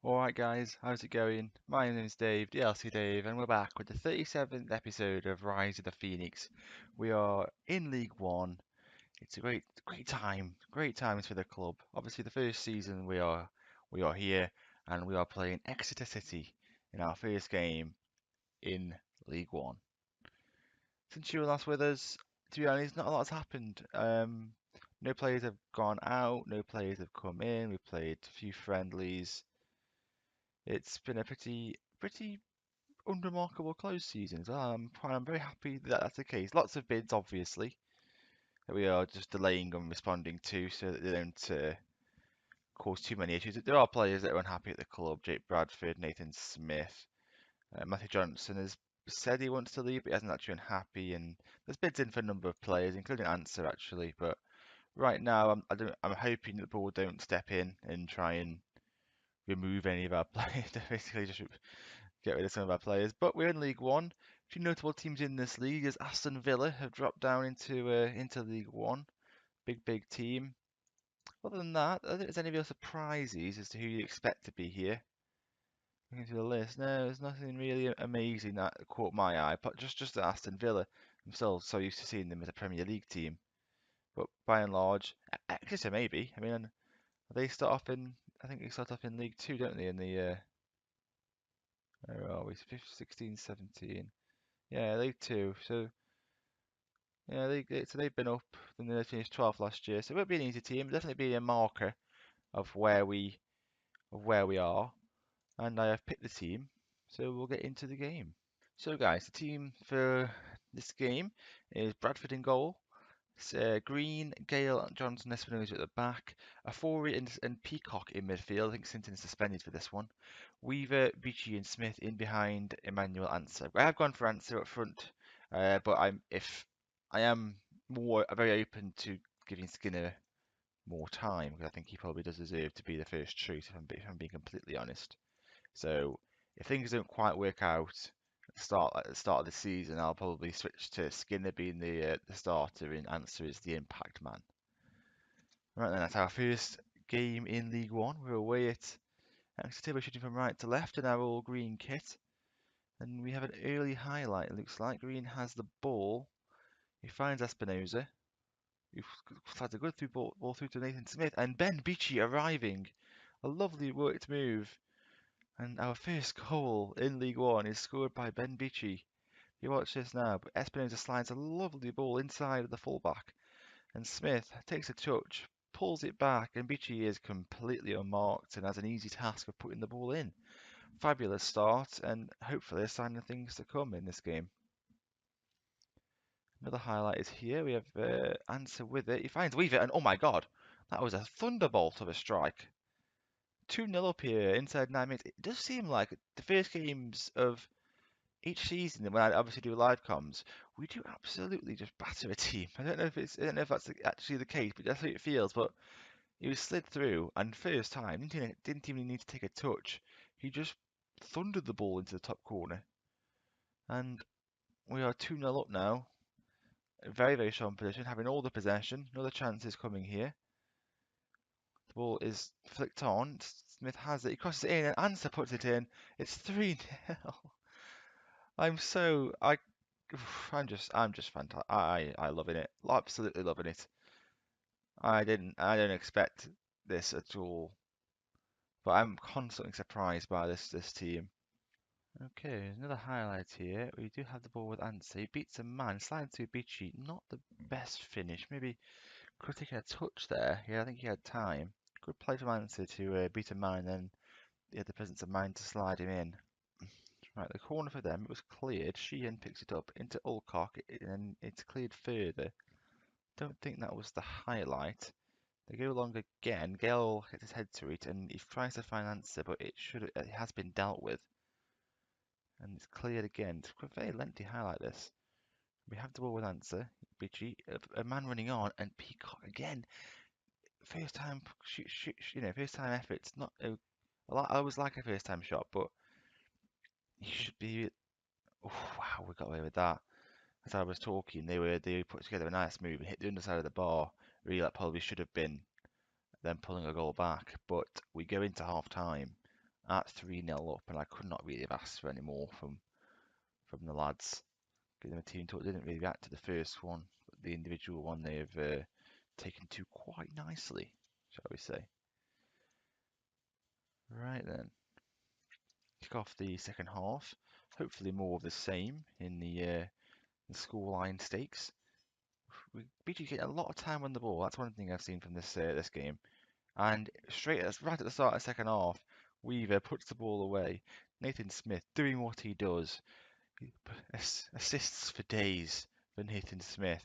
Alright guys, how's it going? My name is Dave, DLC Dave, and we're back with the 37th episode of Rise of the Phoenix. We are in League One. It's a great times for the club. Obviously the first season we are here and we are playing Exeter City in our first game in League One. Since you were last with us, to be honest, not a lot's happened. No players have gone out, no players have come in, we've played a few friendlies. It's been a pretty unremarkable close season. So I'm very happy that that's the case. Lots of bids, obviously, that we are just delaying and responding to so that they don't cause too many issues. There are players that are unhappy at the club. Jake Bradford, Nathan Smith, Matthew Johnson has said he wants to leave, but he hasn't actually been happy. And there's bids in for a number of players, including Answer actually. But right now, I'm hoping that the board don't step in and try and remove any of our players. Basically, just get rid of some of our players. But we're in League One. A few notable teams in this league is Aston Villa have dropped down into League One. Big team. Other than that, I don't think there's any real surprises as to who you expect to be here. Looking through the list, no, there's nothing really amazing that caught my eye. But just Aston Villa themselves, so used to seeing them as a Premier League team. But by and large, Exeter maybe. I mean, they start off in. I think they start off in League Two, don't they? In the where are we? 15, 16, 17. Yeah, League Two. So yeah, they've been up. Then they finished 12th last year, so it won't be an easy team. It'll definitely be a marker of where we are. And I have picked the team, so we'll get into the game. So guys, the team for this game is Bradford in goal. It's, Green, Gale, Johnson, Espinosa at the back. Afori and Peacock in midfield. I think Sinton is suspended for this one. Weaver, Beachy, and Smith in behind Emmanuel Answer. I have gone for Answer up front, but I am more very open to giving Skinner more time because I think he probably does deserve to be the first choice if I'm being completely honest. So if things don't quite work out at the start of the season, I'll probably switch to Skinner being the starter and Answer is the impact man. Right then, that's our first game in League One. We're away at Exeter. We're shooting from right to left in our all green kit. And we have an early highlight, it looks like. Green has the ball. He finds Espinosa. Who had a good ball through to Nathan Smith. And Ben Beachy arriving. A lovely worked move. And our first goal in League One is scored by Ben Beachy. You watch this now, but Espinosa slides a lovely ball inside of the fullback. And Smith takes a touch, pulls it back, and Beachy is completely unmarked and has an easy task of putting the ball in. Fabulous start, and hopefully a sign of things to come in this game. Another highlight is here. We have Answer with it. He finds Weaver, and oh my god, that was a thunderbolt of a strike. 2-0 up here, inside 9 minutes. It does seem like the first games of each season, when I obviously do live comms, we do absolutely just batter a team. I don't know if that's actually the case, but that's how it feels. But he was slid through, and first time didn't even need to take a touch. He just thundered the ball into the top corner, and we are 2-0 up now. Very strong position, having all the possession. Another chance is coming here. The ball is flicked on. Smith has it. He crosses it in, and Answer puts it in. It's 3-0. I'm so I I'm just fantastic. I loving it. Absolutely loving it. I don't expect this at all. But I'm constantly surprised by this team. Okay, another highlight here. We do have the ball with Answer. He beats a man, slides to Beachy. Not the best finish. Maybe could have taken a touch there. Yeah, I think he had time. Good play from Answer to beat a man, and then he had the presence of mind to slide him in. Right, the corner for them, it was cleared. Sheehan picks it up into Alcock, and it's cleared further. Don't think that was the highlight. They go along again. Gale hits his head to it, and he tries to find Answer, but it has been dealt with. And it's cleared again. It's a very lengthy highlight, this. We have the ball with Answer. Beachy, a man running on, and Peacock again. First time, first time effort. It's not I always like a first time shot, but you should be. Oh, wow, we got away with that. As I was talking, they put together a nice move and hit the underside of the bar. Really, that probably should have been them pulling a goal back. But we go into half time at 3-0 up, and I could not really have asked for any more from the lads. Give them a team talk. They didn't really react to the first one, but the individual one they've taken to quite nicely, shall we say. Right then, kick off the second half. Hopefully more of the same in the scoreline stakes. We BG get a lot of time on the ball. That's one thing I've seen from this game. And right at the start of the second half, Weaver puts the ball away. Nathan Smith doing what he does. Assists for days for Nathan Smith.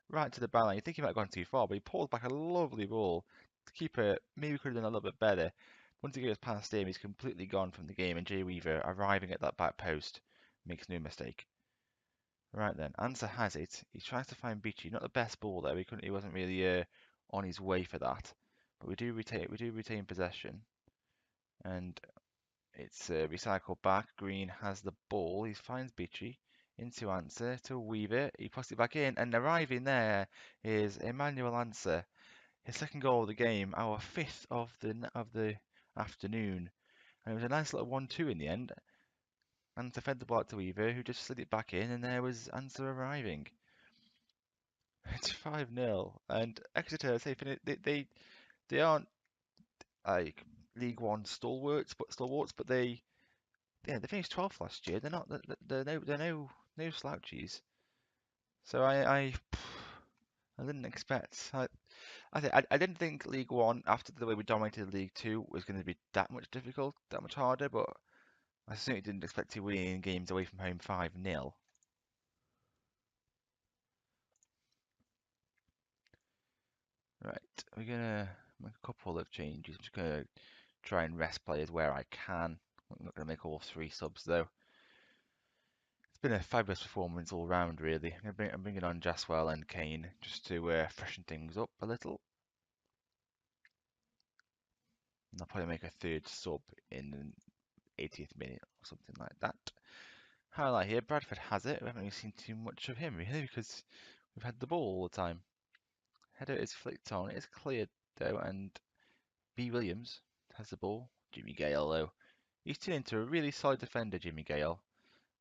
Right to the byline. You think he might have gone too far, but he pulls back a lovely ball. The keeper maybe could have done a little bit better. Once he goes past him, he's completely gone from the game, and Jay Weaver, arriving at that back post, makes no mistake. Right then, Answer has it. He tries to find Beachy. Not the best ball there. He wasn't really on his way for that. But we do retain possession, and it's recycled back. Green has the ball. He finds Beachy into Answer to Weaver. He puts it back in, and arriving there is Emmanuel Answer. His second goal of the game, our fifth of the afternoon, and it was a nice little 1-2 in the end. Answer fed the ball out to Weaver, who just slid it back in, and there was Answer arriving. It's 5-0, and Exeter, they aren't like League One stalwarts, but they finished 12th last year. They're no slouchies. So I didn't expect. I didn't think League One, after the way we dominated League Two, was going to be that much difficult, that much harder. But I certainly didn't expect to win games away from home 5-0. Right, we're gonna make a couple of changes. I'm just gonna try and rest players where I can. I'm not gonna make all 3 subs though. It's been a fabulous performance all round, really. I'm bringing on Jaswell and Kane just to freshen things up a little. And I'll probably make a 3rd sub in the 80th minute or something like that. Highlight here, Bradford has it. We haven't really seen too much of him really because we've had the ball all the time. Header is flicked on, it is cleared though, and B. Williams has the ball. Jimmy Gale though. He's turned into a really solid defender, Jimmy Gale.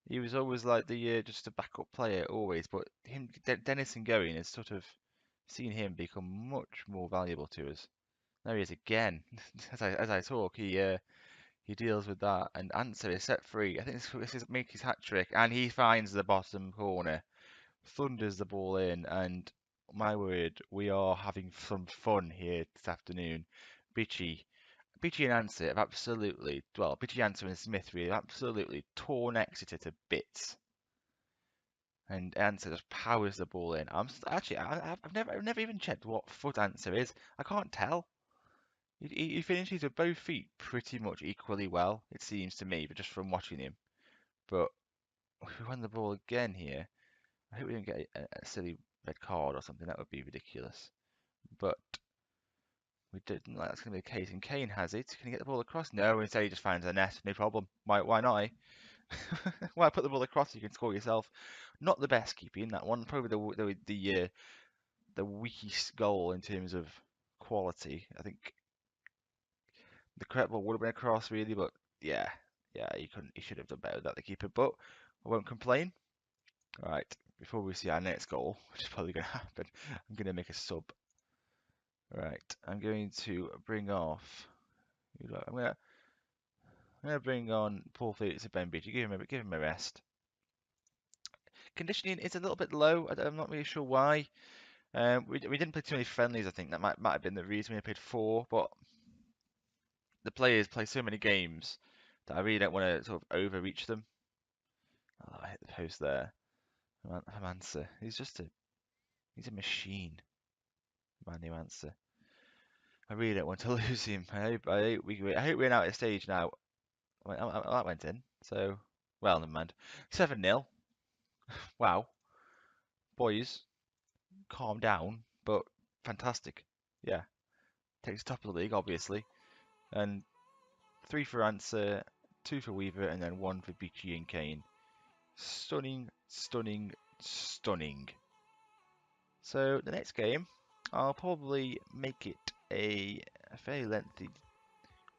He was always like the just a backup player always, but Dennis and Going has sort of seen him become much more valuable to us. There he is again. As I talk, he deals with that, and Answer is set free. I think this is Mickey's hat trick, and he finds the bottom corner, thunders the ball in, and my word, we are having some fun here this afternoon. Bitchy and Answer have absolutely, well, Bitchy, Answer and Smith really have absolutely torn Exeter to bits. And Answer just powers the ball in. I've never even checked what foot Answer is. I can't tell. He finishes with both feet pretty much equally well, it seems to me, but just from watching him. But we won the ball again here. I hope we don't get a silly red card or something. That would be ridiculous. But we didn't like that's going to be the case. And Kane has it. Can he get the ball across? No, instead he just finds the net. No problem. Why not? Why put the ball across? You can score yourself. Not the best keeping that one. Probably the weakest goal in terms of quality. I think the correct ball would have been across really, but yeah, he couldn't. He should have done better with that, the keeper. But I won't complain. All right, before we see our next goal, which is probably going to happen, I'm going to make a sub. All right, I'm going to bring off. I'm gonna bring on Paul Felix and Ben Beatty. Give him a rest. Conditioning is a little bit low. I'm not really sure why. We didn't play too many friendlies. I think that might have been the reason we played 4. But the players play so many games that I really don't want to sort of overreach them. Oh, I hit the post there. Answer. He's a machine. My new answer. I really don't want to lose him. I hope we win out at stage now. That went in. So, well, never mind. 7-0. Wow. Boys, calm down, but fantastic. Yeah. Takes top of the league, obviously. And 3 for Answer, 2 for Weaver, and then 1 for Beachy and Kane. Stunning, stunning, stunning. So the next game, I'll probably make it a fairly lengthy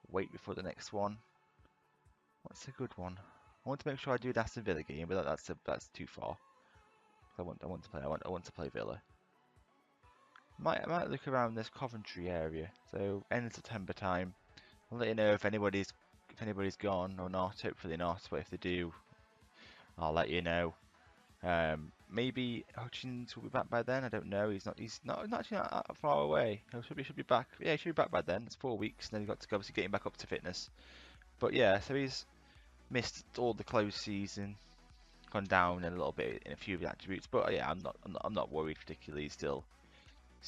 wait before the next one. What's a good one? I want to make sure I do an Aston Villa game, but that's too far. I want to play Villa. I might look around this Coventry area. So end of September time. I'll let you know if anybody's gone or not. Hopefully not, but if they do, I'll let you know. Maybe Hutchins will be back by then. I don't know. He's not actually not that far away. Should be back. Yeah, he should be back by then. It's 4 weeks, and then he's got to obviously getting back up to fitness. But yeah, so he's missed all the close season, gone down a little bit in a few of the attributes. But yeah, I'm not worried particularly. He's still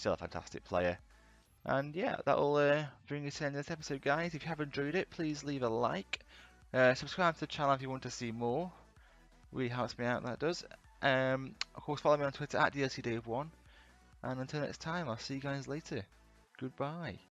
a fantastic player. And yeah, that'll bring us to the end of this episode, guys. If you have enjoyed it, please leave a like. Subscribe to the channel if you want to see more. Really helps me out, that does. Of course, follow me on Twitter at DLCDave1. And until next time, I'll see you guys later. Goodbye.